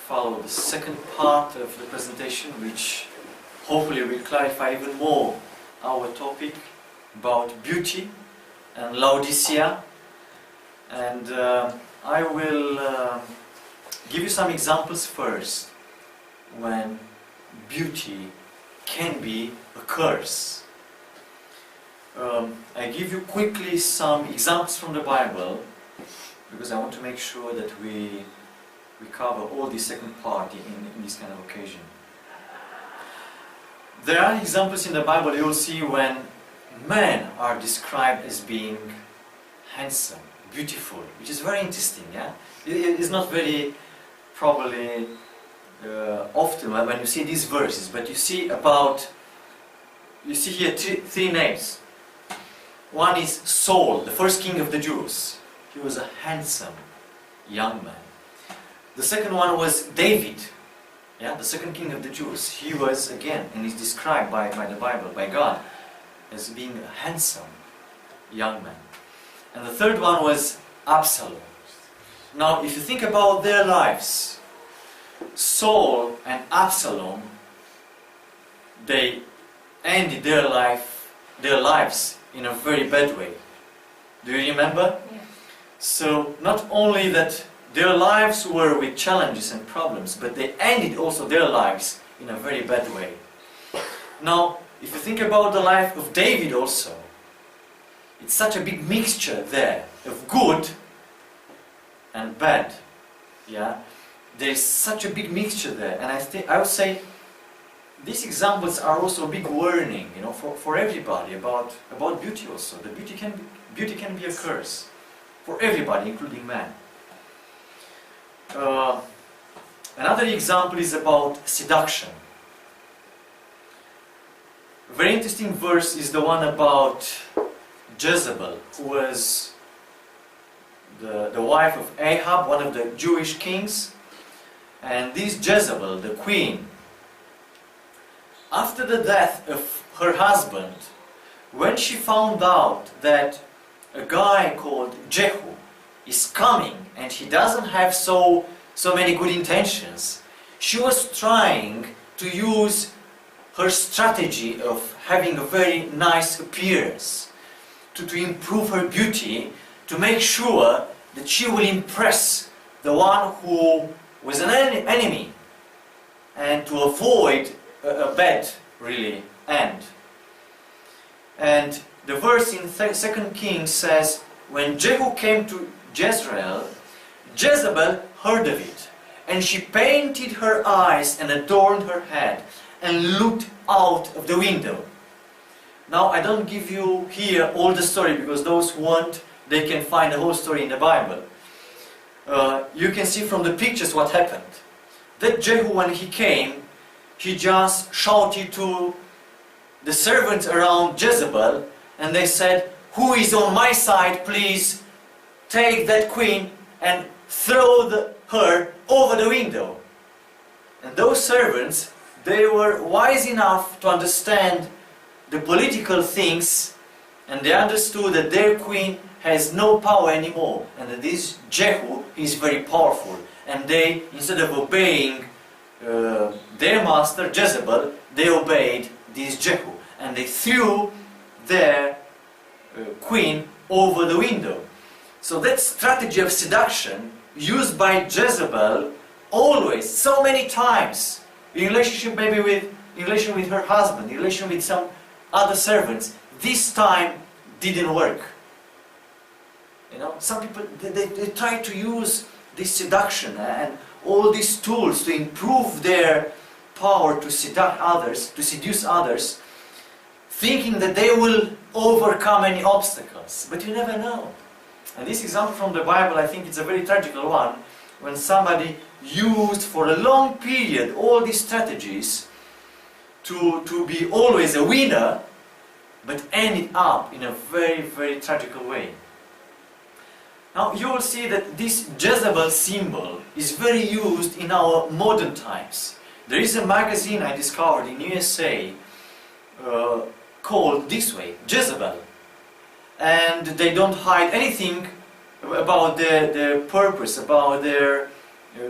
follow the second part of the presentation, which hopefully will clarify even more our topic about beauty and Laodicea. And I will give you some examples first when beauty can be a curse. I give you quickly some examples from the Bible because I want to make sure that we cover all the second part in this kind of occasion. There are examples in the Bible you will see when men are described as being handsome, beautiful, which is very interesting. Yeah, it is not very probably often when you see these verses, but you see here three names. One is Saul, the first king of the Jews. He was a handsome young man. The second one was David, yeah, the second king of the Jews. He was, again, and he's described by the Bible, by God, as being a handsome young man. And the third one was Absalom. Now, if you think about their lives, Saul and Absalom, they ended their lives in a very bad way. Do you remember? Yeah. So, not only that their lives were with challenges and problems, but they ended also their lives in a very bad way. Now, if you think about the life of David also, it's such a big mixture there of good and bad. Yeah, there is such a big mixture there, and I would say these examples are also a big warning, you know, for everybody about beauty also. The beauty can be a curse for everybody, including man. Another example is about seduction. A very interesting verse is the one about Jezebel, who was the wife of Ahab, one of the Jewish kings. And this Jezebel, the queen, after the death of her husband, when she found out that a guy called Jehu is coming and he doesn't have so many good intentions, she was trying to use her strategy of having a very nice appearance to improve her beauty, to make sure that she will impress the one who was an enemy, and to avoid a bad really end. And the verse in 2 Kings says, when Jehu came to Jezreel, Jezebel heard of it, and she painted her eyes and adorned her head and looked out of the window. Now, I don't give you here all the story, because those who want, they can find the whole story in the Bible. You can see from the pictures what happened. That Jehu, when he came, he just shouted to the servants around Jezebel, and they said, "Who is on my side, please take that queen and throw her over the window." And those servants, they were wise enough to understand the political things, and they understood that their queen has no power anymore, and that this Jehu is very powerful. And they, instead of obeying their master Jezebel, they obeyed this Jehu, and they threw their queen over the window. So that strategy of seduction used by Jezebel always, so many times, in relationship maybe in relation with her husband, in relation with some other servants, this time didn't work. You know, some people, they try to use this seduction and all these tools to improve their power to seduce others, thinking that they will overcome any obstacles. But you never know. And this example from the Bible, I think it's a very tragical one, when somebody used for a long period all these strategies to be always a winner, but ended up in a very, very tragical way. Now you will see that this Jezebel symbol is very used in our modern times. There is a magazine I discovered in USA called this way, Jezebel. And they don't hide anything about their purpose, about their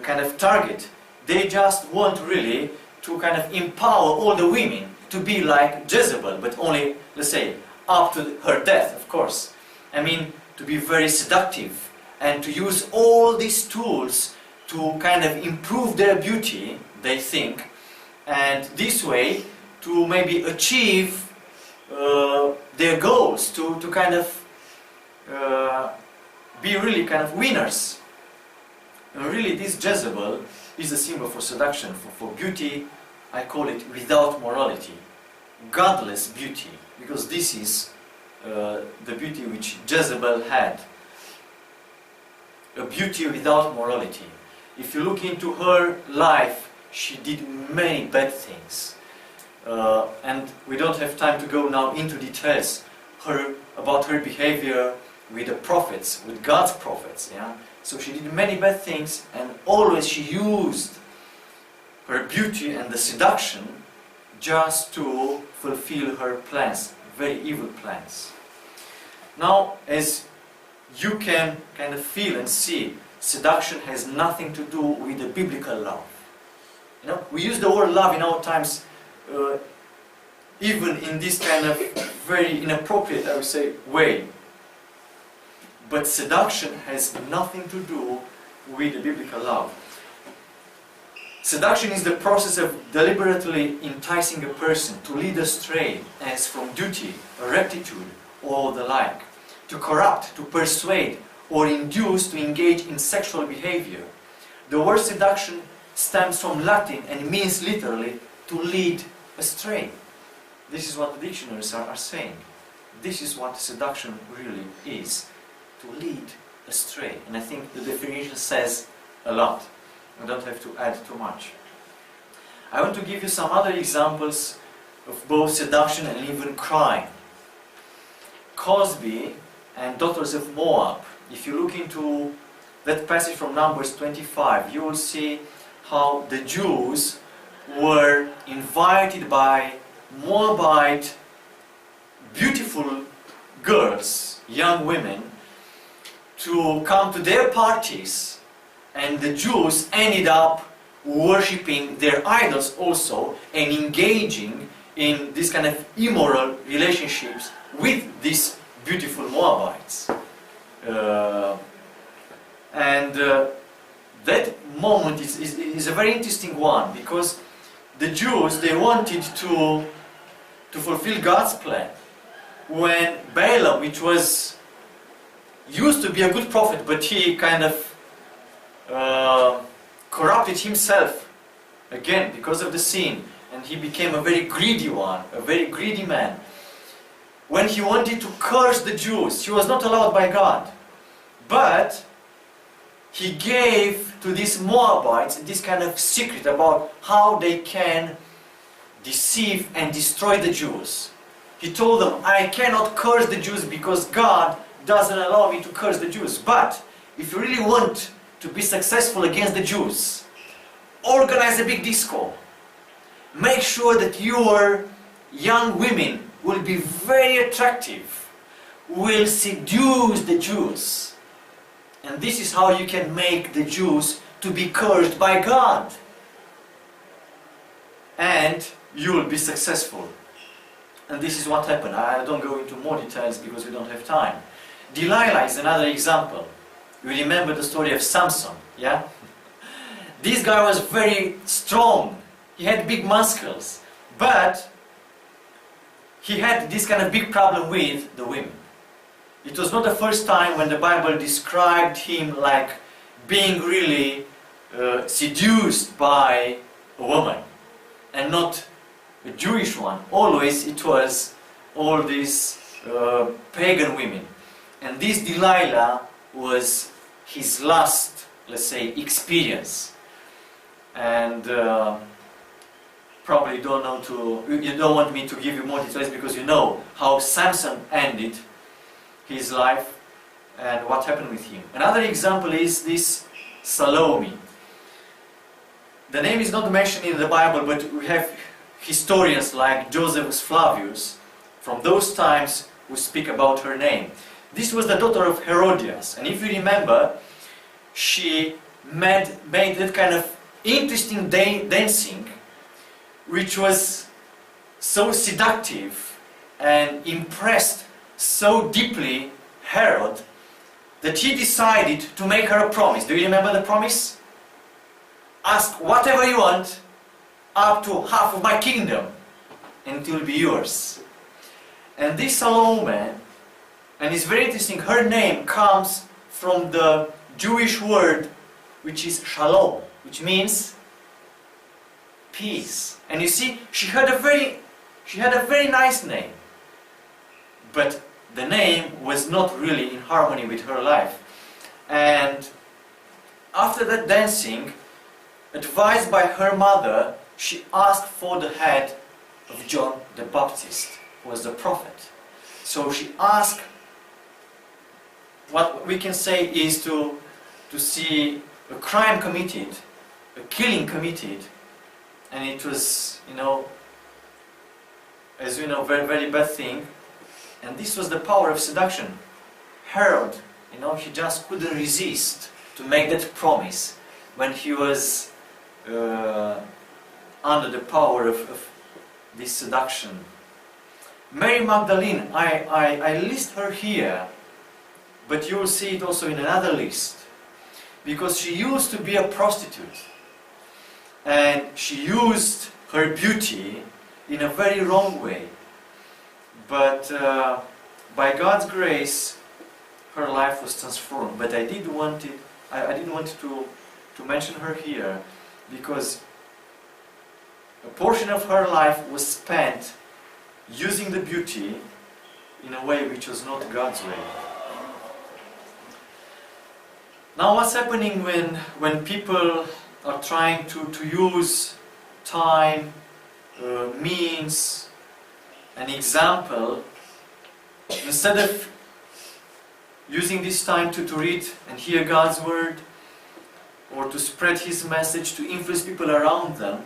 kind of target. they just want really to kind of empower all the women to be like Jezebel, but only, let's say, up to her death, of course. I mean, to be very seductive and to use all these tools to kind of improve their beauty, they think, and this way to maybe achieve their goals, to kind of be really kind of winners. And really this Jezebel is a symbol for seduction, for beauty. I call it without morality, godless beauty, because this is the beauty which Jezebel had, a beauty without morality. If you look into her life, she did many bad things, and we don't have time to go now into details about her behavior with the prophets, with God's prophets. Yeah? So she did many bad things, and always she used her beauty and the seduction just to fulfill her plans, very evil plans. Now, as you can kind of feel and see, seduction has nothing to do with the biblical love. You know, we use the word love in our times, even in this kind of very inappropriate, I would say, way. But seduction has nothing to do with the biblical love. Seduction is the process of deliberately enticing a person to lead astray as from duty, rectitude, or the like, to corrupt, to persuade, or induce to engage in sexual behavior. The word seduction stems from Latin and means literally to lead astray. This is what the dictionaries are saying. This is what seduction really is, to lead astray. And I think the definition says a lot. I don't have to add too much. I want to give you some other examples of both seduction and even crime. Cosby and Daughters of Moab. If you look into that passage from Numbers 25, you will see how the Jews were invited by Moabite beautiful girls, young women, to come to their parties, and the Jews ended up worshipping their idols also and engaging in this kind of immoral relationships with these beautiful Moabites. That moment is a very interesting one, because the Jews, they wanted to fulfill God's plan. When Balaam, which was used to be a good prophet, but he kind of corrupted himself again because of the sin, and he became a very greedy one, a very greedy man. When he wanted to curse the Jews, he was not allowed by God, but he gave to these Moabites this kind of secret about how they can deceive and destroy the Jews. He told them, I cannot curse the Jews because God doesn't allow me to curse the Jews. But if you really want to be successful against the Jews, organize a big disco. Make sure that your young women will be very attractive, will seduce the Jews. And this is how you can make the Jews to be cursed by God. And you will be successful. And this is what happened. I don't go into more details because we don't have time. Delilah is another example. You remember the story of Samson, yeah? This guy was very strong. He had big muscles. But he had this kind of big problem with the women. It was not the first time when the Bible described him like being really seduced by a woman, and not a Jewish one. Always it was all these pagan women. And this Delilah was his last, let's say, experience. And probably you don't want me to give you more details because you know how Samson ended his life and what happened with him. Another example is this Salome. The name is not mentioned in the Bible, but we have historians like Josephus Flavius from those times who speak about her name. This was the daughter of Herodias, and if you remember, she made that kind of interesting dancing, which was so seductive and impressed so deeply Herod that he decided to make her a promise. Do you remember the promise? Ask whatever you want, up to half of my kingdom, and it will be yours. And this Salome, and it's very interesting, her name comes from the Jewish word which is shalom, which means peace. And you see, she had a very nice name, but the name was not really in harmony with her life. And after that dancing, advised by her mother, she asked for the head of John the Baptist, who was the prophet. So she asked, what we can say is to see a crime committed, a killing committed, and it was, as we know, very, very bad thing. And this was the power of seduction. Herod, he just couldn't resist to make that promise when he was under the power of this seduction. Mary Magdalene, I list her here, but you will see it also in another list, because she used to be a prostitute, and she used her beauty in a very wrong way. But by God's grace, her life was transformed. But I didn't want to mention her here, because a portion of her life was spent using the beauty in a way which was not God's way. Now what's happening when people are trying to use time, means, an example, instead of using this time to read and hear God's word, or to spread His message, to influence people around them,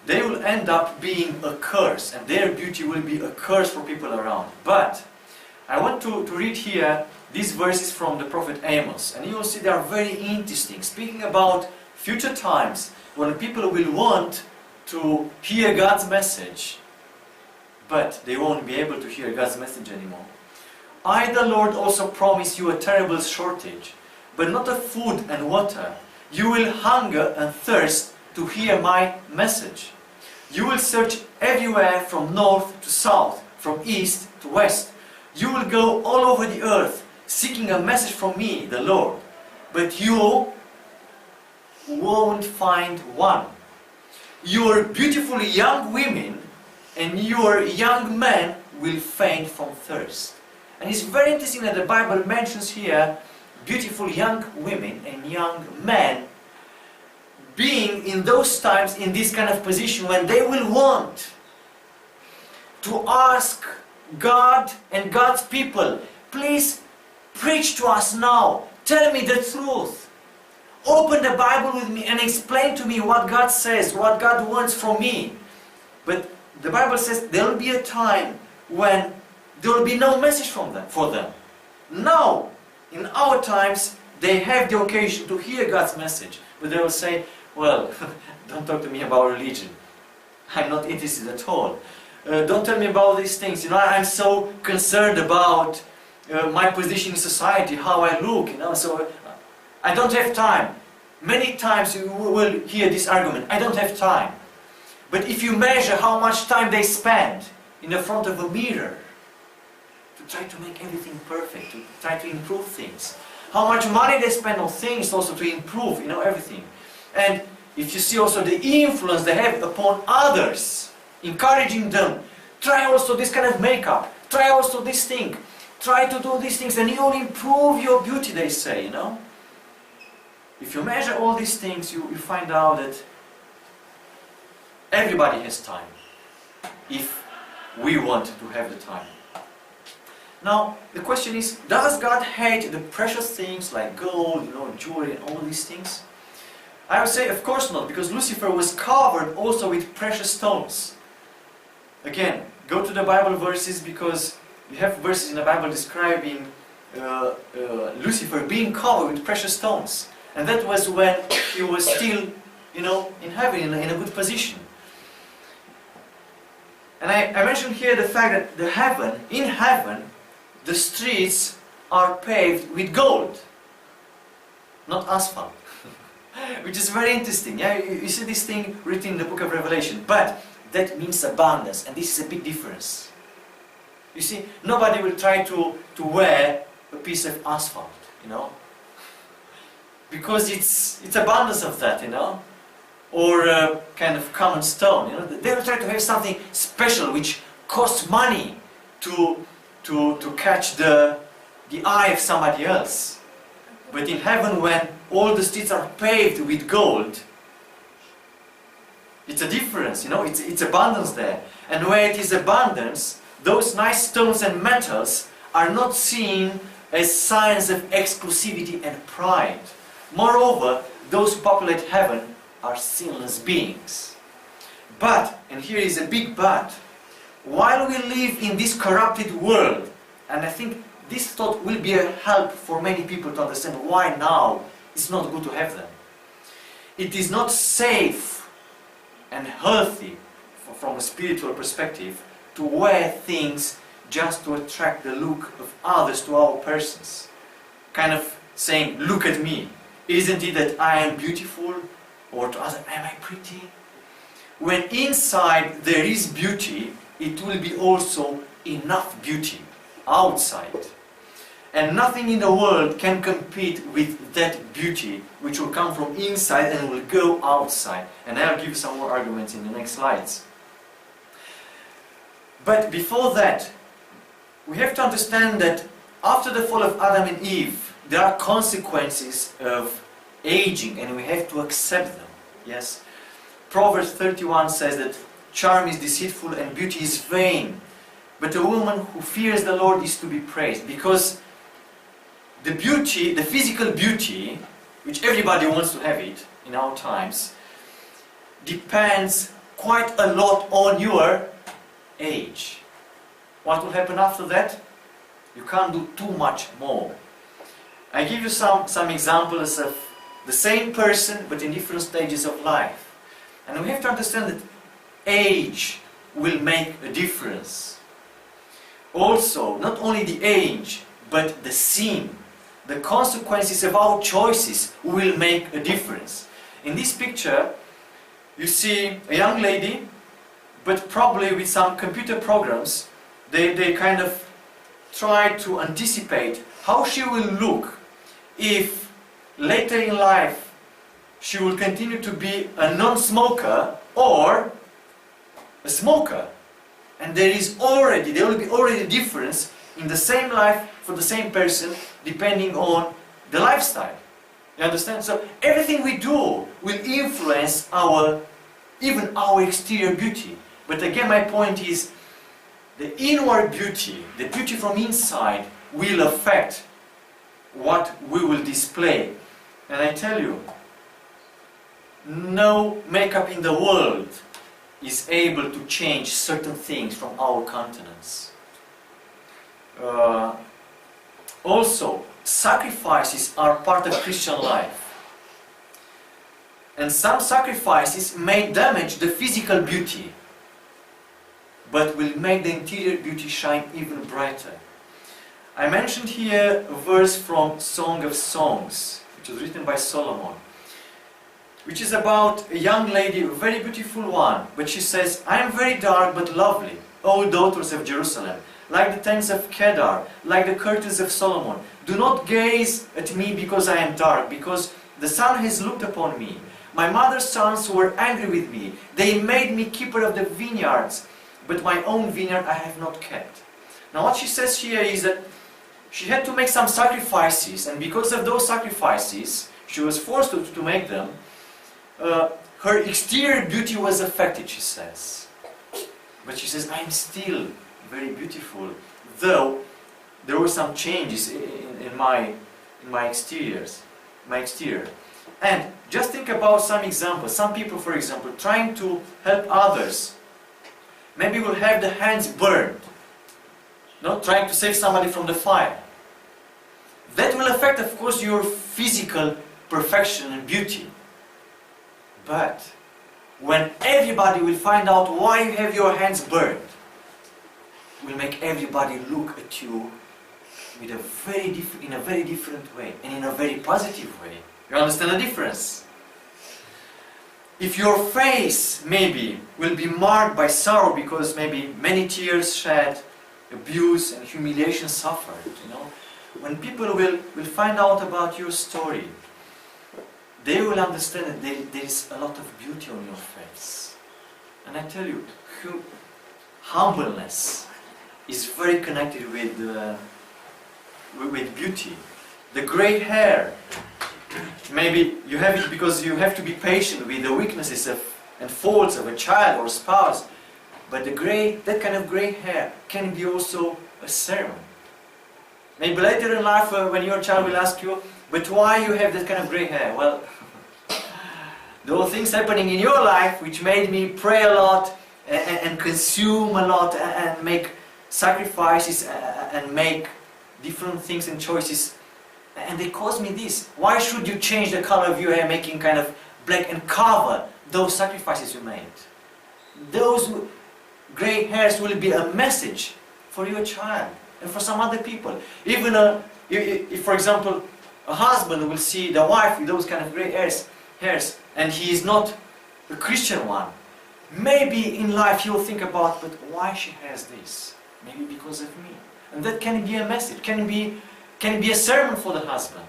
they will end up being a curse, and their beauty will be a curse for people around. But I want to read here these verses from the prophet Amos, and you will see they are very interesting, speaking about future times when people will want to hear God's message, but they won't be able to hear God's message anymore. I, the Lord, also promise you a terrible shortage, but not of food and water. You will hunger and thirst to hear my message. You will search everywhere from north to south, from east to west. You will go all over the earth, seeking a message from me, the Lord. But you won't find one. Your beautiful young women and your young men will faint from thirst. And it's very interesting that the Bible mentions here beautiful young women and young men being in those times in this kind of position when they will want to ask God and God's people, please preach to us now, tell me the truth, open the Bible with me and explain to me what God says, what God wants from me. But the Bible says there will be a time when there will be no message for them. Now, in our times, they have the occasion to hear God's message, but they will say, well, don't talk to me about religion. I'm not interested at all. Don't tell me about these things. I'm so concerned about my position in society, how I look, so I don't have time. Many times you will hear this argument, I don't have time. But if you measure how much time they spend in the front of a mirror to try to make everything perfect, to try to improve things, how much money they spend on things also to improve, everything. And if you see also the influence they have upon others, encouraging them, try also this kind of makeup, try also this thing, try to do these things and you'll improve your beauty, they say, If you measure all these things, you find out that everybody has time, if we want to have the time. Now, the question is, does God hate the precious things like gold, jewelry and all these things? I would say, of course not, because Lucifer was covered also with precious stones. Again, go to the Bible verses, because you have verses in the Bible describing Lucifer being covered with precious stones. And that was when he was still, in heaven, in a good position. And I mentioned here the fact that in heaven, the streets are paved with gold, not asphalt. Which is very interesting. Yeah, you see this thing written in the book of Revelation, but that means abundance, and this is a big difference. You see, nobody will try to wear a piece of asphalt, because it's abundance of that, or a kind of common stone. They will try to have something special which costs money to catch the eye of somebody else. But in heaven, when all the streets are paved with gold, it's a difference, it's abundance there. And where it is abundance, those nice stones and metals are not seen as signs of exclusivity and pride. Moreover, those who populate heaven are sinless beings. But, and here is a big but, while we live in this corrupted world, and I think this thought will be a help for many people to understand why now it's not good to have them. It is not safe and healthy from a spiritual perspective to wear things just to attract the look of others to our persons. Kind of saying, look at me. Isn't it that I am beautiful? Or to others, am I pretty? When inside there is beauty, it will be also enough beauty outside. And nothing in the world can compete with that beauty which will come from inside and will go outside. And I'll give you some more arguments in the next slides. But before that, we have to understand that after the fall of Adam and Eve, there are consequences of aging, and we have to accept them. Yes? Proverbs 31 says that charm is deceitful and beauty is vain, but a woman who fears the Lord is to be praised. Because the beauty, the physical beauty, which everybody wants to have it in our times, depends quite a lot on your age. What will happen after that? You can't do too much more. I give you some examples of the same person but in different stages of life. And we have to understand that age will make a difference. Also, not only the age, but the sin, the consequences of our choices will make a difference. In this picture, you see a young lady, but probably with some computer programs, they kind of try to anticipate how she will look if later in life she will continue to be a non-smoker or a smoker. And there will be already a difference in the same life for the same person depending on the lifestyle. You understand? So everything we do will influence even our exterior beauty. But again, my point is the inward beauty, the beauty from inside, will affect what we will display. And I tell you, no makeup in the world is able to change certain things from our countenance. Also, sacrifices are part of Christian life. And some sacrifices may damage the physical beauty, but will make the interior beauty shine even brighter. I mentioned here a verse from Song of Songs, which was written by Solomon, which is about a young lady, a very beautiful one, but she says, I am very dark but lovely, O daughters of Jerusalem, like the tents of Kedar, like the curtains of Solomon. Do not gaze at me because I am dark, because the sun has looked upon me. My mother's sons were angry with me. They made me keeper of the vineyards, but my own vineyard I have not kept. Now what she says here is that she had to make some sacrifices, and because of those sacrifices, she was forced to make them, her exterior beauty was affected, she says. But she says, I am still very beautiful, though there were some changes in my exterior. And just think about some examples. Some people, for example, trying to help others, maybe will have the hands burned, trying to save somebody from the fire. That will affect, of course, your physical perfection and beauty. But when everybody will find out why you have your hands burned, will make everybody look at you with in a very different way, and in a very positive way. You understand the difference? If your face maybe will be marked by sorrow because maybe many tears shed, abuse and humiliation suffered, you know, when people will find out about your story, they will understand that there is a lot of beauty on your face. And I tell you, humbleness is very connected with beauty. The gray hair, maybe you have it because you have to be patient with the weaknesses and faults of a child or a spouse. But that kind of gray hair can be also a sermon. Maybe later in life when your child will ask you, but why you have that kind of gray hair? Well, there were things happening in your life which made me pray a lot and consume a lot and make sacrifices and make different things and choices, and they caused me this. Why should you change the color of your hair, making kind of black, and cover those sacrifices you made? Those gray hairs will be a message for your child and for some other people. Even if for example a husband will see the wife with those kind of gray hairs and he is not a Christian one, maybe in life he will think about, but why she has this? Maybe because of me. And that can be a message, can be a sermon for the husband.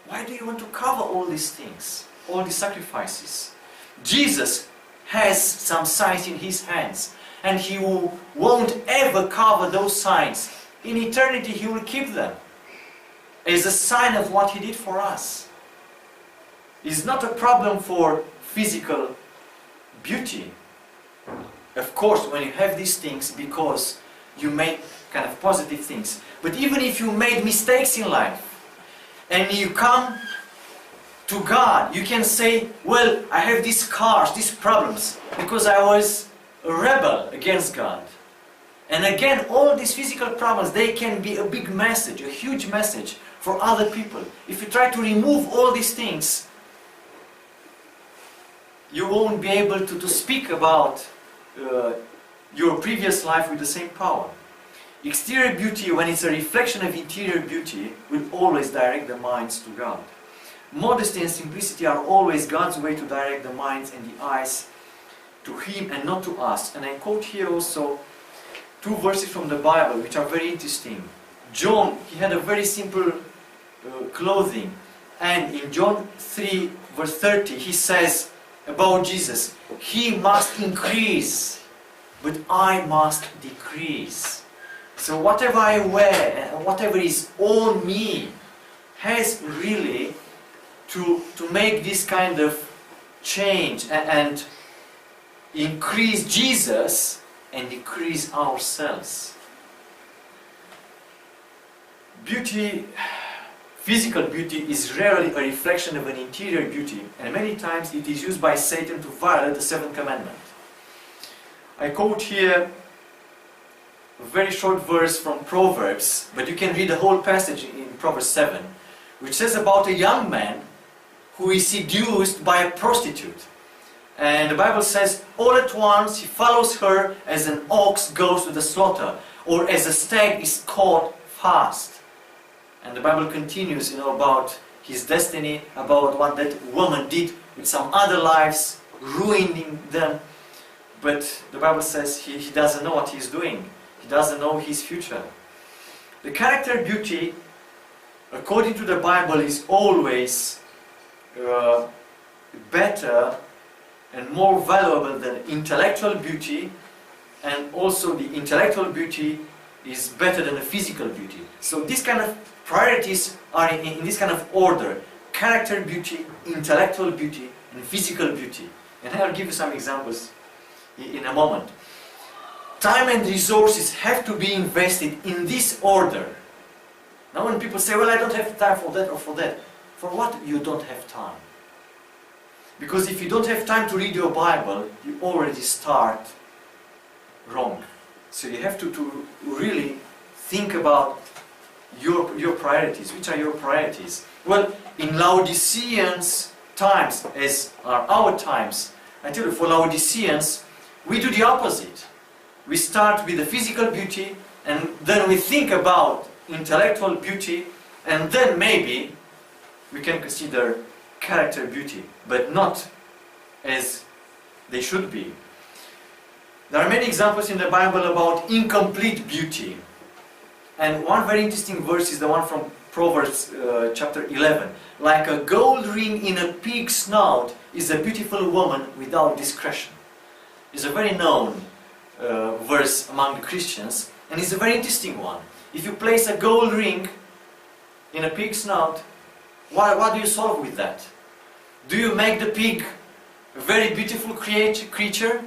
Why do you want to cover all these things, all these sacrifices? Jesus has some signs in his hands, and he won't ever cover those signs. In eternity he will keep them as a sign of what he did for us. It's not a problem for physical beauty. Of course, when you have these things, because you make kind of positive things. But even if you made mistakes in life and you come to God, you can say, well, I have these scars, these problems, because I was a rebel against God. And again, all these physical problems, they can be a big message, a huge message for other people. If you try to remove all these things, you won't be able to speak about your previous life with the same power. Exterior beauty, when it's a reflection of interior beauty, will always direct the minds to God. Modesty and simplicity are always God's way to direct the minds and the eyes to Him and not to us. And I quote here also two verses from the Bible which are very interesting. John, he had a very simple clothing, and in John 3 verse 30 he says about Jesus, He must increase, but I must decrease. So whatever I wear and whatever is on me has really to make this kind of change and increase Jesus and decrease ourselves. Beauty, physical beauty, is rarely a reflection of an interior beauty, and many times it is used by Satan to violate the seventh commandment. I quote here a very short verse from Proverbs, but you can read the whole passage in Proverbs 7, which says about a young man who is seduced by a prostitute. And the Bible says, all at once he follows her as an ox goes to the slaughter, or as a stag is caught fast. And the Bible continues, about his destiny, about what that woman did with some other lives, ruining them. But the Bible says he doesn't know what he's doing. He doesn't know his future. The character beauty, according to the Bible, is always better and more valuable than intellectual beauty, and also the intellectual beauty is better than the physical beauty. So these kind of priorities are in this kind of order: character beauty, intellectual beauty, and physical beauty. And I'll give you some examples in a moment. Time and resources have to be invested in this order. Now when people say, well, I don't have time for that or for that, for what you don't have time? Because if you don't have time to read your Bible, you already start wrong. So you have to really think about your priorities. Which are your priorities? Well, in Laodiceans times as are our times, I tell you, for Laodiceans, we do the opposite. We start with the physical beauty, and then we think about intellectual beauty, and then maybe we can consider character beauty, but not as they should be. There are many examples in the Bible about incomplete beauty. And one very interesting verse is the one from Proverbs chapter 11. Like a gold ring in a pig's snout is a beautiful woman without discretion. It's a very known verse among the Christians, and it's a very interesting one. If you place a gold ring in a pig's snout, what do you solve with that? Do you make the pig a very beautiful creature?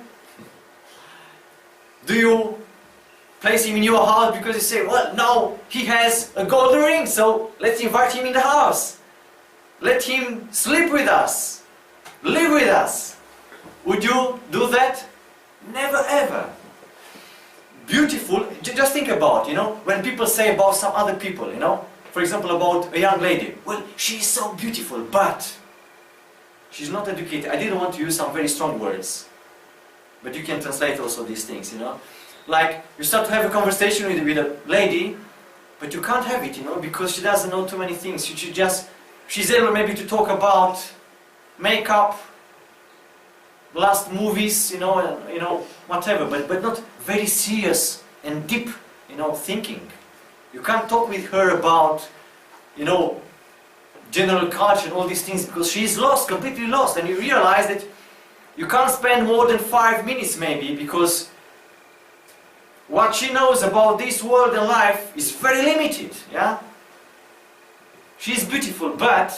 Do you place him in your house because you say, well, now he has a gold ring, so let's invite him in the house. Let him sleep with us, live with us. Would you do that? Never ever. Beautiful, just think about, when people say about some other people, for example about a young lady, well, she's so beautiful, but she's not educated. I didn't want to use some very strong words, but you can translate also these things, Like, you start to have a conversation with a lady, but you can't have it, because she doesn't know too many things. She's able maybe to talk about makeup, last movies, whatever, but not very serious and deep, thinking. You can't talk with her about, general culture and all these things, because she's lost, completely lost, and you realize that you can't spend more than 5 minutes maybe, because what she knows about this world and life is very limited, yeah? She's beautiful, but,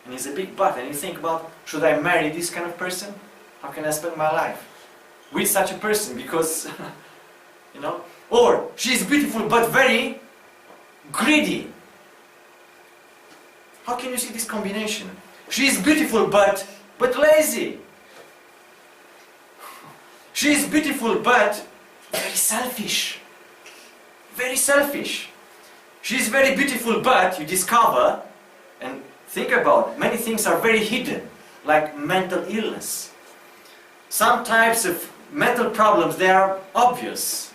and it's a big but, and you think about, should I marry this kind of person? How can I spend my life with such a person? Because, or she's beautiful but very greedy. How can you see this combination? She's beautiful but lazy. She's beautiful but very selfish. Very selfish. She's very beautiful, but you discover, and think about, many things are very hidden, like mental illness. Some types of mental problems, they are obvious,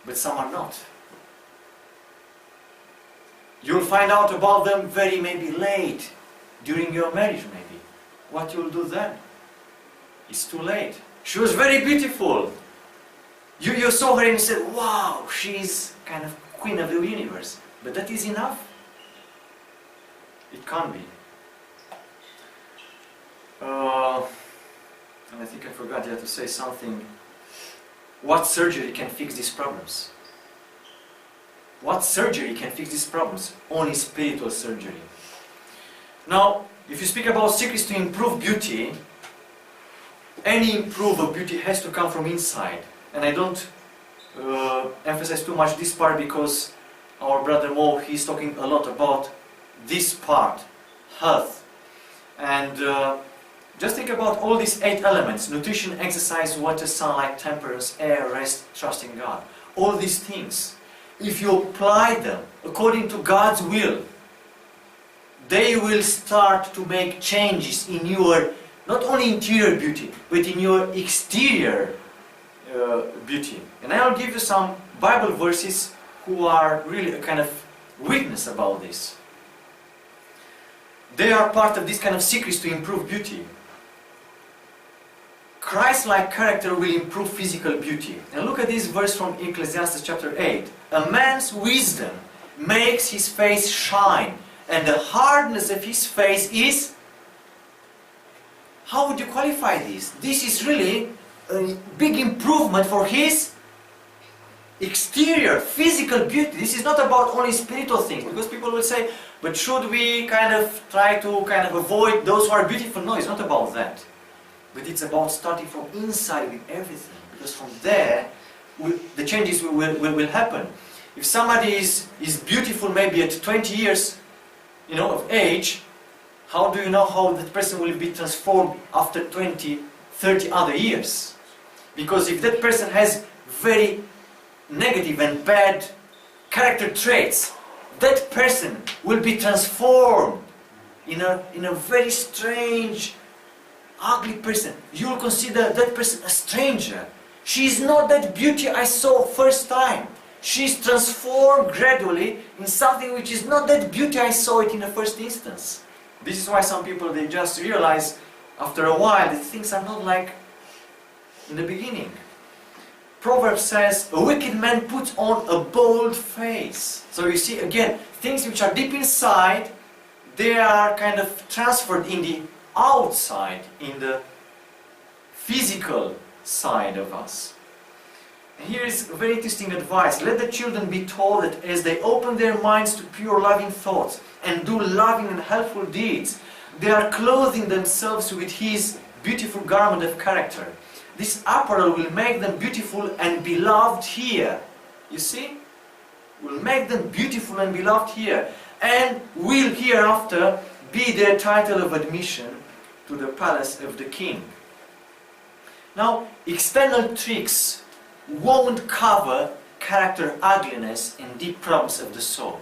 but some are not. You'll find out about them very maybe late, during your marriage maybe. What you'll do then? It's too late. She was very beautiful. You saw her and you said, wow, she's kind of queen of the universe. But that is enough? It can't be. And I think I forgot yet to say something. What surgery can fix these problems? What surgery can fix these problems? Only spiritual surgery. Now, if you speak about secrets to improve beauty, any improvement of beauty has to come from inside. And I don't emphasize too much this part, because our brother Mo, he's talking a lot about this part, health. And just think about all these 8 elements: nutrition, exercise, water, sunlight, temperance, air, rest, trust in God. All these things, if you apply them according to God's will, they will start to make changes in your, not only interior beauty, but in your exterior beauty. And I'll give you some Bible verses who are really a kind of witness about this. They are part of this kind of secrets to improve beauty. Christ-like character will improve physical beauty. And look at this verse from Ecclesiastes chapter 8. A man's wisdom makes his face shine, and the hardness of his face is... How would you qualify this? This is really a big improvement for his exterior, physical beauty. This is not about only spiritual things, because people will say, but should we kind of try to avoid those who are beautiful? No, it's not about that. But it's about starting from inside with everything, because from there the changes will happen. If somebody is beautiful maybe at 20 years of age, how do you know how that person will be transformed after 20, 30 other years? Because if that person has very negative and bad character traits, that person will be transformed in a very strange ugly person, you will consider that person a stranger. She is not that beauty I saw first time. She is transformed gradually in something which is not that beauty I saw it in the first instance. This is why some people, they just realize after a while that things are not like in the beginning. Proverbs says, a wicked man puts on a bold face. So you see again, things which are deep inside, they are kind of transferred in the outside, in the physical side of us. And here is very interesting advice. Let the children be taught that as they open their minds to pure loving thoughts and do loving and helpful deeds, they are clothing themselves with His beautiful garment of character. This apparel will make them beautiful and beloved here. You see? Will make them beautiful and beloved here, and will hereafter be their title of admission to the palace of the king. Now, external tricks won't cover character ugliness and deep problems of the soul.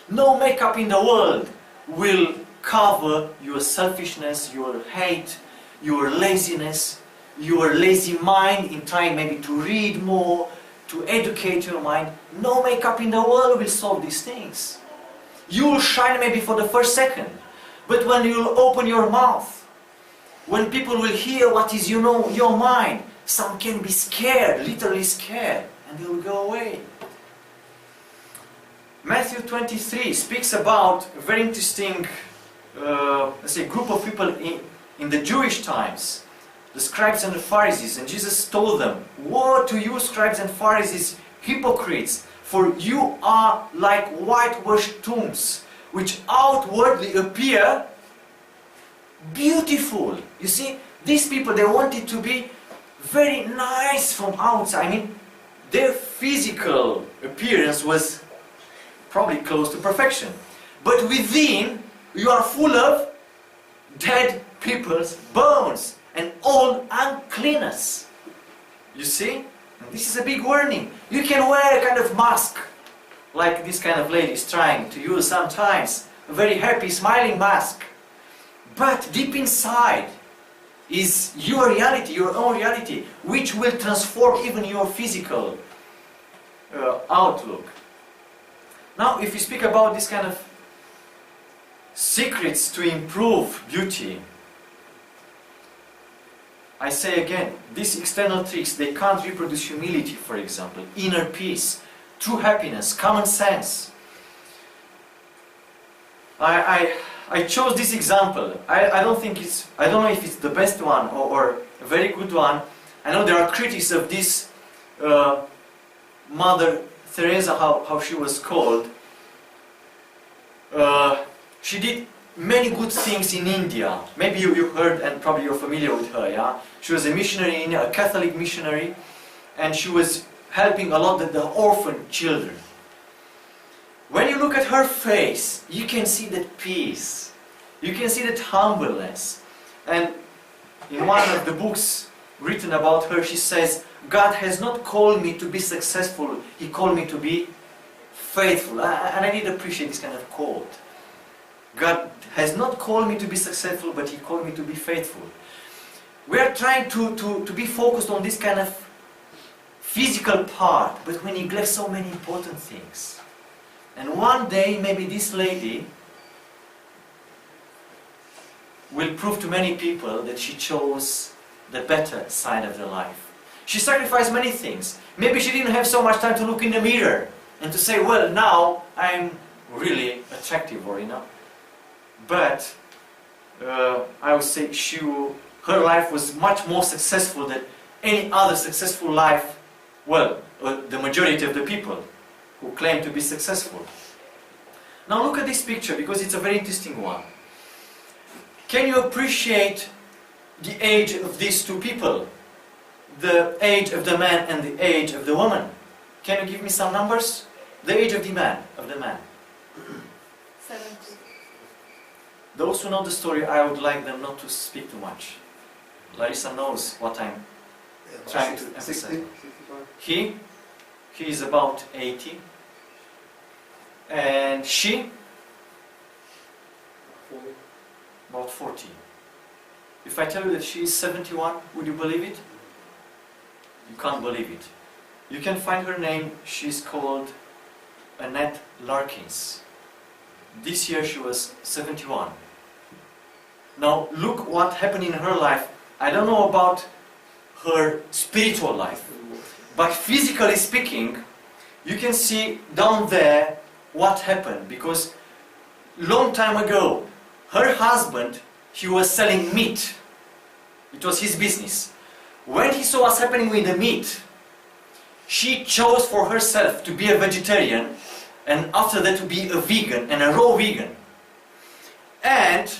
No makeup in the world will cover your selfishness, your hate, your laziness, your lazy mind in trying maybe to read more, to educate your mind. No makeup in the world will solve these things. You will shine maybe for the first second, but when you open your mouth, when people will hear what is your mind, some can be scared, literally scared, and they will go away. Matthew 23 speaks about a very interesting let's say group of people in the Jewish times, the scribes and the Pharisees, and Jesus told them, "Woe to you, scribes and Pharisees, hypocrites, for you are like whitewashed tombs, which outwardly appear beautiful." You see, these people, they wanted to be very nice from outside. I mean, their physical appearance was probably close to perfection. But within, you are full of dead people's bones and all uncleanness. You see? And this is a big warning. You can wear a kind of mask, like this kind of lady is trying to use sometimes, a very happy, smiling mask. But deep inside is your reality, your own reality, which will transform even your physical outlook. Now, if we speak about this kind of secrets to improve beauty, I say again, these external tricks, they can't reproduce humility, for example, inner peace, true happiness, common sense. I chose this example. I don't know if it's the best one or a very good one. I know there are critics of this Mother Teresa, how she was called. She did many good things in India. Maybe you heard and probably you're familiar with her, yeah? She was a missionary in India, a Catholic missionary, and she was helping a lot of the orphan children. When you look at her face, you can see that peace. You can see that humbleness. And in one of the books written about her, she says, "God has not called me to be successful, He called me to be faithful." And I did appreciate this kind of quote. God has not called me to be successful, but He called me to be faithful. We are trying to be focused on this kind of physical part, but we neglect so many important things. And one day, maybe this lady will prove to many people that she chose the better side of the life. She sacrificed many things. Maybe she didn't have so much time to look in the mirror and to say, well, now I'm really attractive, or But I would say her life was much more successful than any other successful life, the majority of the people who claim to be successful. Now look at this picture, because it's a very interesting one. Can you appreciate the age of these two people? The age of the man and the age of the woman. Can you give me some numbers? The age of the man. 70. Those who know the story, I would like them not to speak too much. Larissa knows what I'm trying to emphasize. 60, 65. He is about 80. And she? 40. About 40. If I tell you that she is 71, would you believe it? You can't believe it. You can find her name. She's called Annette Larkins. This year she was 71. Now look what happened in her life. I don't know about her spiritual life, but physically speaking, you can see down there what happened, because long time ago her husband, he was selling meat. It was his business. When he saw what's happening with the meat, she chose for herself to be a vegetarian, and after that to be a vegan, and a raw vegan. And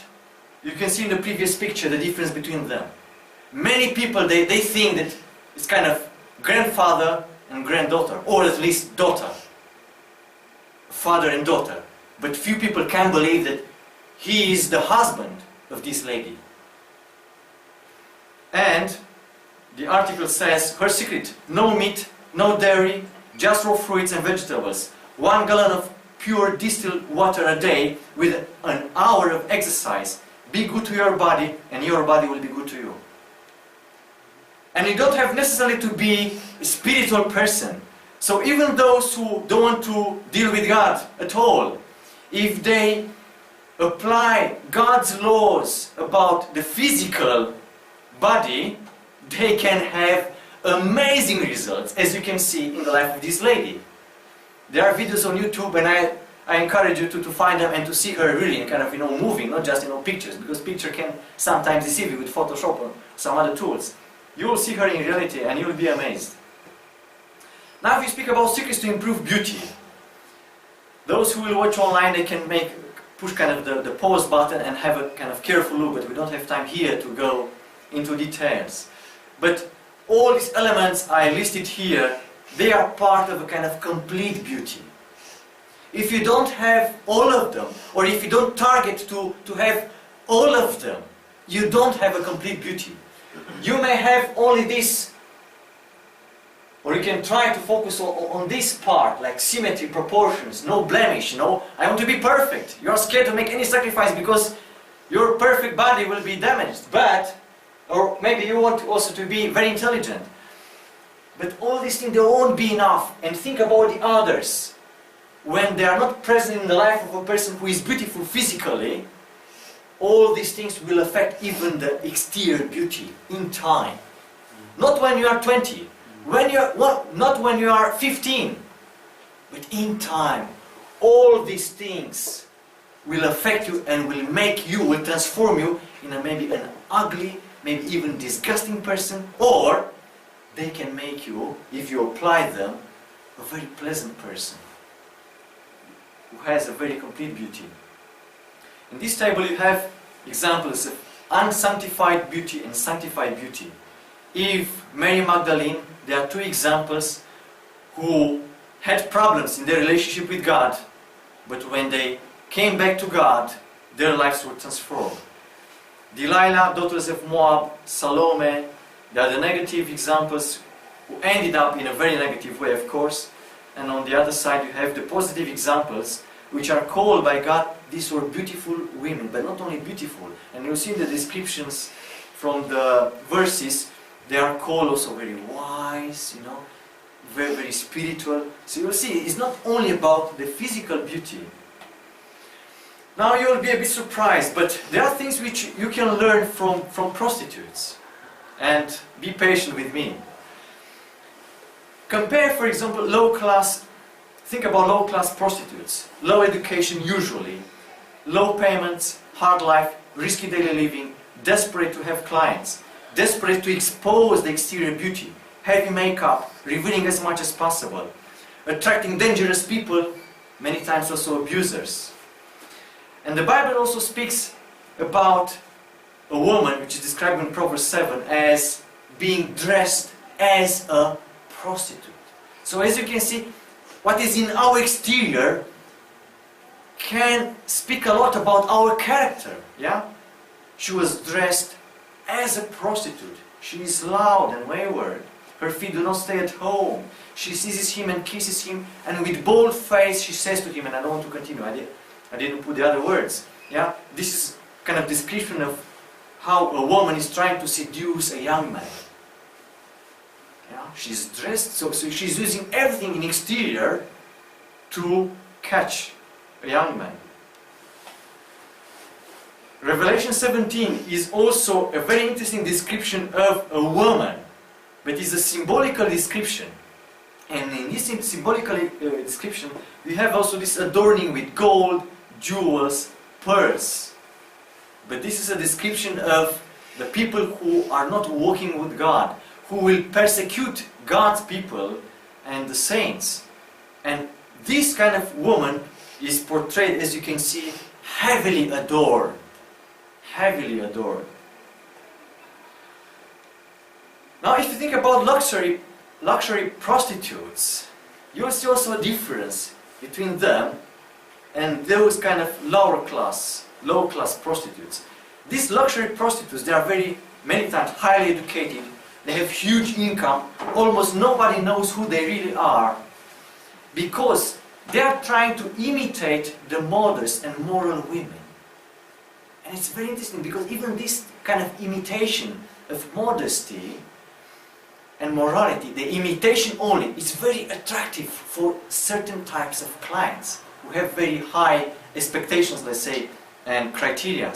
you can see in the previous picture the difference between them. Many people, they think that it's kind of grandfather and granddaughter, or at least daughter, father and daughter. But few people can believe that he is the husband of this lady. And the article says her secret: no meat, no dairy, just raw fruits and vegetables, 1 gallon of pure distilled water a day with an hour of exercise. Be good to your body and your body will be good to you. And you don't have necessarily to be a spiritual person. So even those who don't want to deal with God at all, if they apply God's laws about the physical body, they can have amazing results, as you can see in the life of this lady. There are videos on YouTube, and I encourage you to find them and to see her really kind of, moving, not just, pictures, because picture can sometimes deceive you with Photoshop or some other tools. You will see her in reality and you will be amazed. Now if we speak about secrets to improve beauty, those who will watch online, they can push kind of the pause button and have a kind of careful look, but we don't have time here to go into details. But all these elements I listed here, they are part of a kind of complete beauty. If you don't have all of them, or if you don't target to have all of them, you don't have a complete beauty. You may have only this, or you can try to focus on this part, like symmetry, proportions, no blemish, I want to be perfect. You are scared to make any sacrifice because your perfect body will be damaged. Or maybe you want also to be very intelligent. But all these things, they won't be enough. And think about the others. When they are not present in the life of a person who is beautiful physically, all these things will affect even the exterior beauty in time. Not when you are 20, not when you are 15, but in time. All these things will affect you and will transform you in maybe an ugly, maybe even disgusting person, or they can make you, if you apply them, a very pleasant person who has a very complete beauty. In this table you have examples of unsanctified beauty and sanctified beauty. Eve, Mary Magdalene, there are two examples who had problems in their relationship with God, but when they came back to God, their lives were transformed. Delilah, daughters of Moab, Salome, they are the negative examples who ended up in a very negative way, of course. And on the other side you have the positive examples, which are called by God, these were beautiful women, but not only beautiful. And you'll see in the descriptions from the verses, they are called also very wise, very, very spiritual. So you'll see, it's not only about the physical beauty. Now you'll be a bit surprised, but there are things which you can learn from prostitutes. And be patient with me. Compare, for example, think about low-class prostitutes. Low education usually, low payments, hard life, risky daily living, desperate to have clients, desperate to expose the exterior beauty, heavy makeup, revealing as much as possible, attracting dangerous people, many times also abusers. And the Bible also speaks about a woman, which is described in Proverbs 7, as being dressed as a prostitute. So as you can see, what is in our exterior can speak a lot about our character. Yeah? She was dressed as a prostitute. She is loud and wayward. Her feet do not stay at home. She seizes him and kisses him, and with bold face she says to him, and I don't want to continue, I didn't put the other words. Yeah? This is kind of description of how a woman is trying to seduce a young man. Yeah, she's dressed, so she's using everything in exterior to catch a young man. Revelation 17 is also a very interesting description of a woman, but it's a symbolical description. And in this symbolical description, we have also this adorning with gold, jewels, pearls. But this is a description of the people who are not walking with God, who will persecute God's people and the saints. And this kind of woman is portrayed, as you can see, heavily adored. Heavily adored. Now, if you think about luxury prostitutes, you'll see also a difference between them and those kind of low class prostitutes. These luxury prostitutes, they are many times highly educated, they have huge income, almost nobody knows who they really are, because they are trying to imitate the modest and moral women. And it's very interesting, because even this kind of imitation of modesty and morality, the imitation only, is very attractive for certain types of clients who have very high expectations, let's say, and criteria.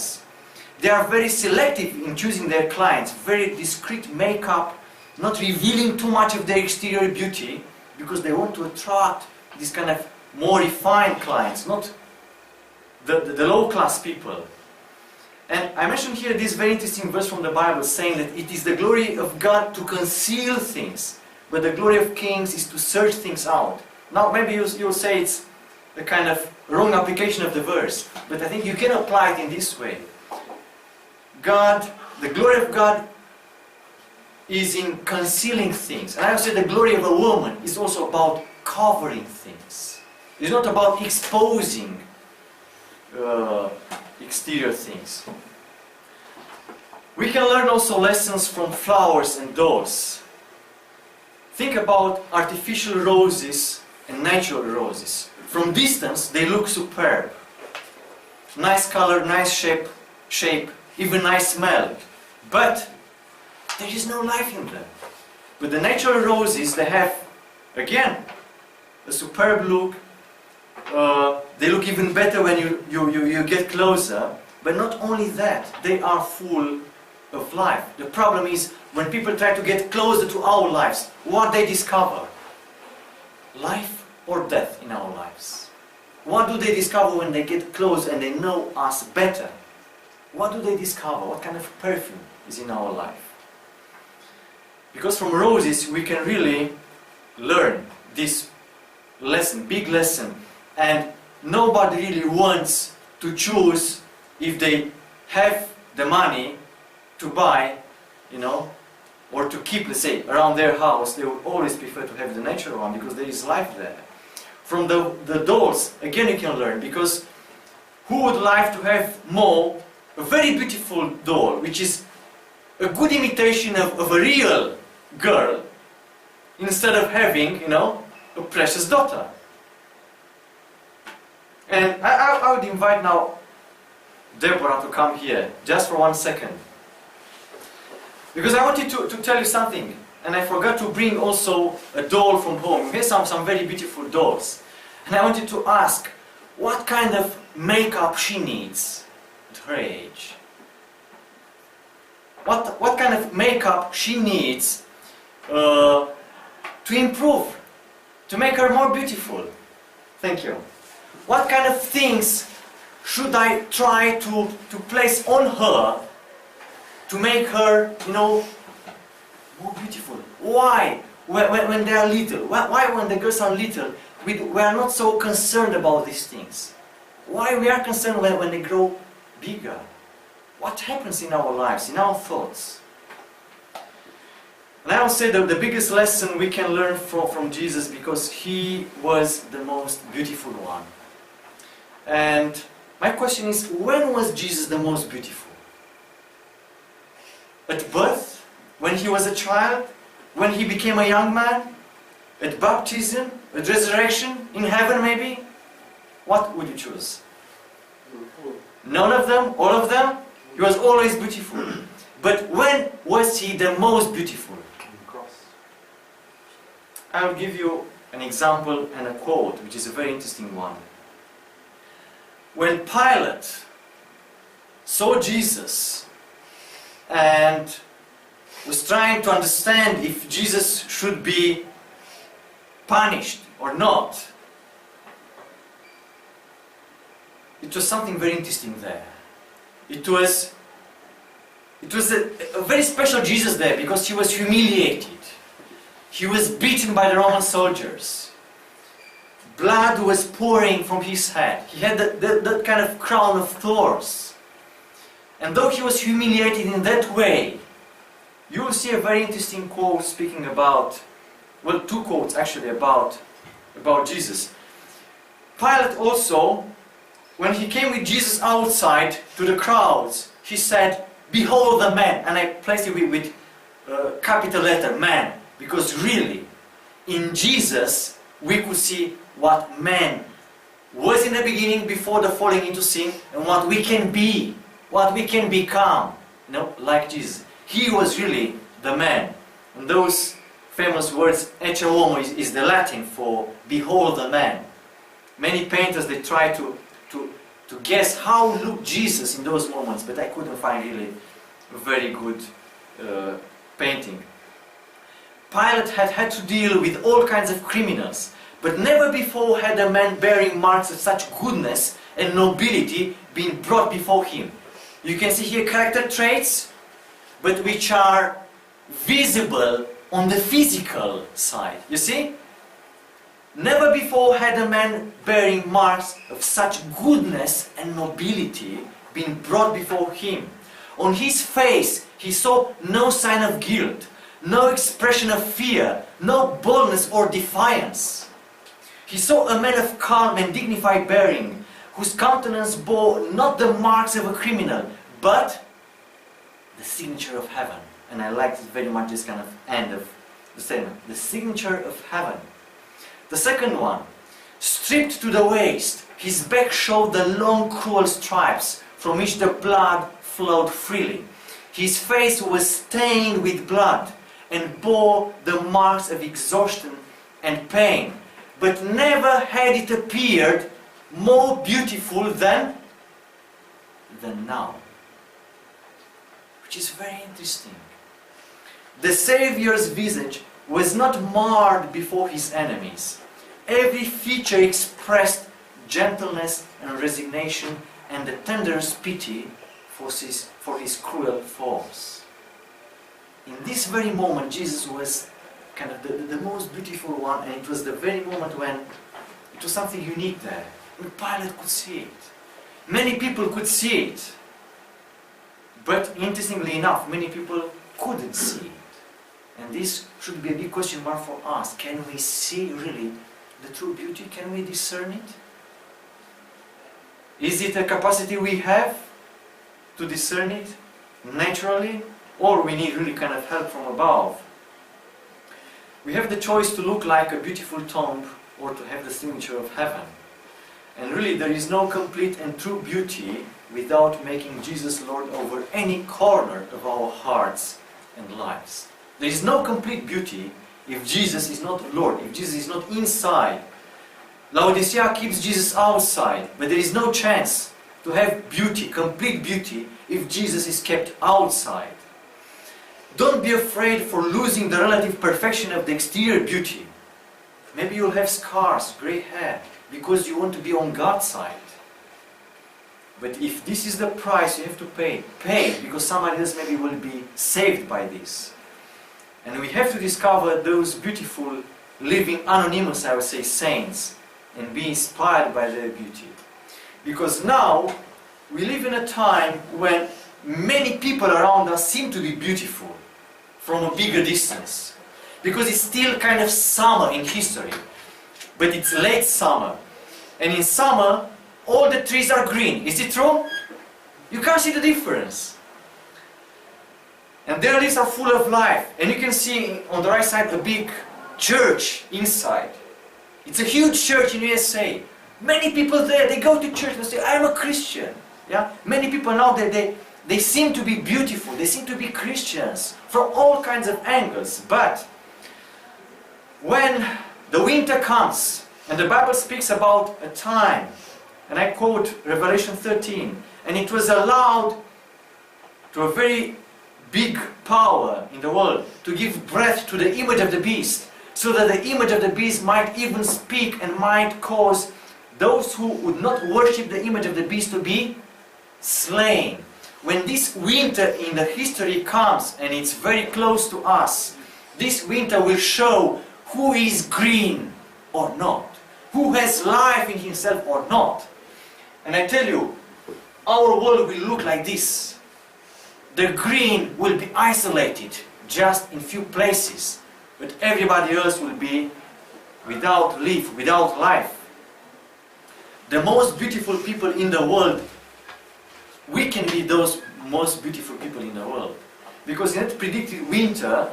They are very selective in choosing their clients, very discreet makeup, not revealing too much of their exterior beauty, because they want to attract these kind of more refined clients, not the low-class people. And I mentioned here this very interesting verse from the Bible saying that it is the glory of God to conceal things, but the glory of kings is to search things out. Now maybe you'll say it's a kind of wrong application of the verse, but I think you can apply it in this way. The glory of God is in concealing things. And I would say the glory of a woman is also about covering things. It's not about exposing exterior things. We can learn also lessons from flowers and dolls. Think about artificial roses and natural roses. From distance they look superb. Nice color, nice shape, even nice smell. But there is no life in them. With the natural roses, they have, again, a superb look. They look even better when you get closer. But not only that, they are full of life. The problem is, when people try to get closer to our lives, what they discover? Life or death in our lives. What do they discover when they get close and they know us better? What do they discover? What kind of perfume is in our life? Because from roses we can really learn this lesson, big lesson. And nobody really wants to choose if they have the money to buy, or to keep, let's say, around their house. They would always prefer to have the natural one because there is life there. From the dolls, again you can learn, because who would like to have more a very beautiful doll, which is a good imitation of a real girl, instead of having, a precious daughter. And I would invite now Deborah to come here, just for 1 second. Because I wanted to tell you something, and I forgot to bring also a doll from home. Here's some very beautiful dolls. And I wanted to ask, what kind of makeup she needs at her age? What kind of makeup she needs to improve, to make her more beautiful? Thank you. What kind of things should I try to place on her to make her, more beautiful? Why? When they are little? Why when the girls are little, we are not so concerned about these things? Why we are concerned when they grow bigger? What happens in our lives, in our thoughts? And I would say that the biggest lesson we can learn from Jesus, because He was the most beautiful one. And my question is, when was Jesus the most beautiful? At birth? When He was a child? When He became a young man? At baptism? At resurrection? In heaven maybe? What would you choose? None of them? All of them? He was always beautiful. But when was he the most beautiful? On the cross. I'll give you an example and a quote, which is a very interesting one. When Pilate saw Jesus and was trying to understand if Jesus should be punished or not, it was something very interesting there. It was a very special Jesus there because he was humiliated. He was beaten by the Roman soldiers. Blood was pouring from his head. He had that kind of crown of thorns. And though he was humiliated in that way, you will see a very interesting quote speaking about, well, two quotes actually about Jesus. Pilate also, when he came with Jesus outside to the crowds, he said, "Behold the man." And I placed it with capital letter, man. Because really, in Jesus, we could see what man was in the beginning before the falling into sin, and what we can be, what we can become, like Jesus. He was really the man. And those famous words, ecce homo, is the Latin for behold the man. Many painters, they try to guess how looked Jesus in those moments, but I couldn't find really a very good painting. Pilate had to deal with all kinds of criminals, but never before had a man bearing marks of such goodness and nobility been brought before him. You can see here character traits, but which are visible on the physical side. You see? Never before had a man bearing marks of such goodness and nobility been brought before him. On his face he saw no sign of guilt, no expression of fear, no boldness or defiance. He saw a man of calm and dignified bearing, whose countenance bore not the marks of a criminal, but the signature of heaven. And I like very much this kind of end of the statement. The signature of heaven. The second one, stripped to the waist, his back showed the long cruel stripes from which the blood flowed freely. His face was stained with blood and bore the marks of exhaustion and pain, but never had it appeared more beautiful than now. Which is very interesting. The Saviour's visage was not marred before his enemies. Every feature expressed gentleness and resignation and the tenderest pity for his cruel foes. In this very moment, Jesus was kind of the most beautiful one, and it was the very moment when it was something unique there. And Pilate could see it. Many people could see it. But interestingly enough, many people couldn't see it. And this should be a big question mark for us. Can we see really the true beauty? Can we discern it? Is it a capacity we have to discern it naturally? Or we need really kind of help from above? We have the choice to look like a beautiful tomb or to have the signature of heaven. And really there is no complete and true beauty without making Jesus Lord over any corner of our hearts and lives. There is no complete beauty if Jesus is not Lord, if Jesus is not inside. Laodicea keeps Jesus outside, but there is no chance to have beauty, complete beauty, if Jesus is kept outside. Don't be afraid for losing the relative perfection of the exterior beauty. Maybe you'll have scars, grey hair, because you want to be on God's side. But if this is the price you have to pay, pay, because somebody else maybe will be saved by this. And we have to discover those beautiful, living, anonymous, I would say, saints, and be inspired by their beauty. Because now, we live in a time when many people around us seem to be beautiful from a bigger distance. Because it's still kind of summer in history. But it's late summer. And in summer, all the trees are green. Is it true? You can't see the difference. And their leaves are full of life. And you can see on the right side a big church inside. It's a huge church in USA. Many people there, they go to church and say, I'm a Christian. Yeah? Many people now, they they seem to be beautiful, they seem to be Christians from all kinds of angles. But when the winter comes, and the Bible speaks about a time, and I quote Revelation 13, and it was allowed to a very big power in the world to give breath to the image of the beast, so that the image of the beast might even speak and might cause those who would not worship the image of the beast to be slain. When this winter in the history comes, and it's very close to us, this winter will show who is green or not, who has life in himself or not. And I tell you, our world will look like this. The green will be isolated just in few places, but everybody else will be without leaf, without life. The most beautiful people in the world, we can be those most beautiful people in the world. Because in that predicted winter,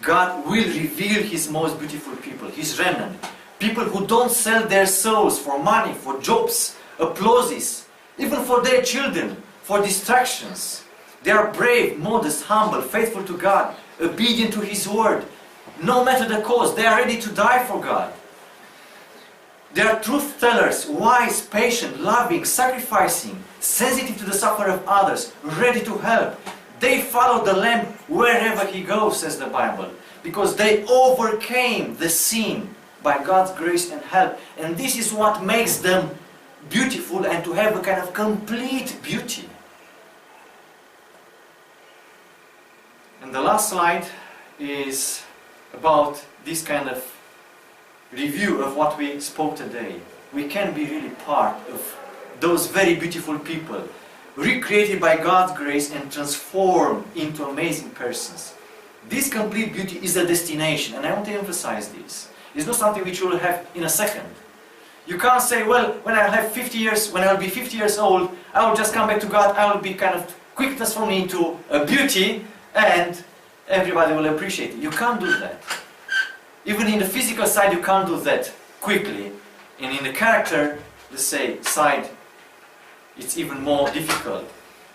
God will reveal His most beautiful people, His remnant. People who don't sell their souls for money, for jobs, applauses, even for their children, for distractions. They are brave, modest, humble, faithful to God, obedient to His word. No matter the cost, they are ready to die for God. They are truth tellers, wise, patient, loving, sacrificing, sensitive to the suffering of others, ready to help. They follow the Lamb wherever He goes, says the Bible, because they overcame the sin by God's grace and help. And this is what makes them beautiful and to have a kind of complete beauty. And the last slide is about this kind of review of what we spoke today. We can be really part of those very beautiful people, recreated by God's grace and transformed into amazing persons. This complete beauty is a destination, and I want to emphasize this. It's not something which you will have in a second. You can't say, well, when I'll have 50 years, when I'll be 50 years old, I will just come back to God, I will be kind of quick transformed into a beauty, and everybody will appreciate it. You can't do that. Even in the physical side, you can't do that quickly. And in the character, let's say, side, it's even more difficult.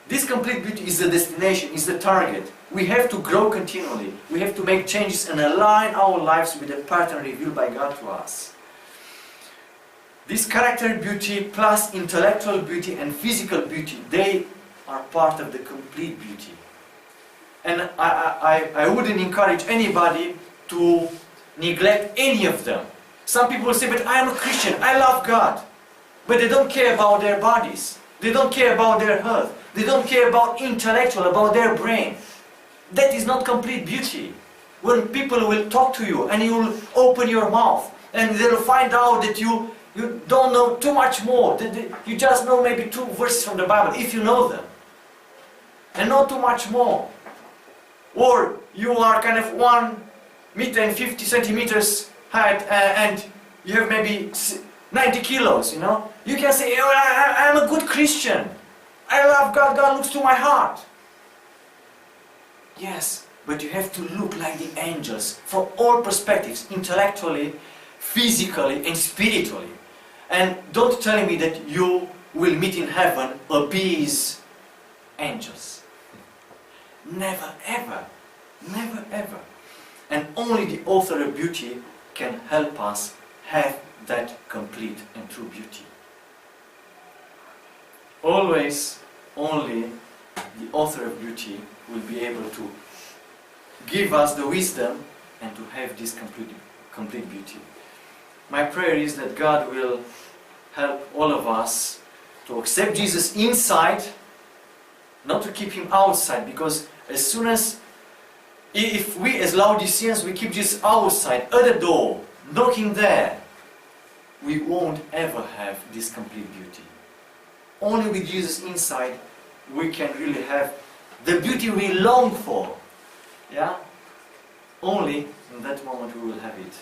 This complete beauty is the destination, is the target. We have to grow continually. We have to make changes and align our lives with the pattern revealed by God to us. This character beauty plus intellectual beauty and physical beauty, they are part of the complete beauty. And I wouldn't encourage anybody to neglect any of them. Some people will say, but I am a Christian, I love God. But they don't care about their bodies. They don't care about their health. They don't care about intellectual, about their brain. That is not complete beauty. When people will talk to you and you will open your mouth and they will find out that you don't know too much more. You just know maybe 2 verses from the Bible, if you know them. And not too much more. Or you are kind of 1 meter and 50 centimeters height and you have maybe 90 kilos, you know. You can say, oh, I'm a good Christian. I love God, God looks to my heart. Yes, but you have to look like the angels from all perspectives, intellectually, physically and spiritually. And don't tell me that you will meet in heaven obese angels. Never ever. Never ever. And only the author of beauty can help us have that complete and true beauty. Always, only the author of beauty will be able to give us the wisdom and to have this complete beauty. My prayer is that God will help all of us to accept Jesus inside, not to keep Him outside, because as soon as, if we as Laodiceans, we keep Jesus outside, at the door, knocking there, we won't ever have this complete beauty. Only with Jesus inside, we can really have the beauty we long for. Yeah? Only in that moment we will have it.